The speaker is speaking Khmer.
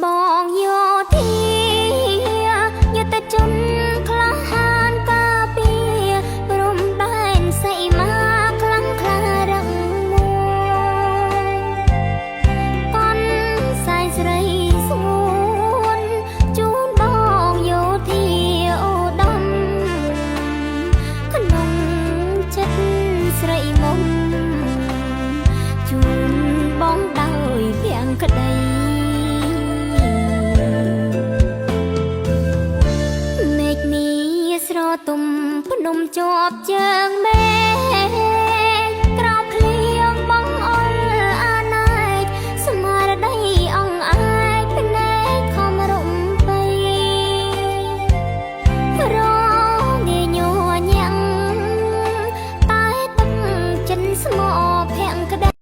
បងយោធាយុទ្ធជនក្លាហានការពារព្រំដែនសីមាខ្លាំងក្លារឹងមាំកូនសែងស្រីស្ងួនជូនបងយោធាអូដំក្នុងចិត្តស្រីមុំជូនបងដោយទាំងក្តីមេឃនេះស្រទុំភ្នំជាប់ជើ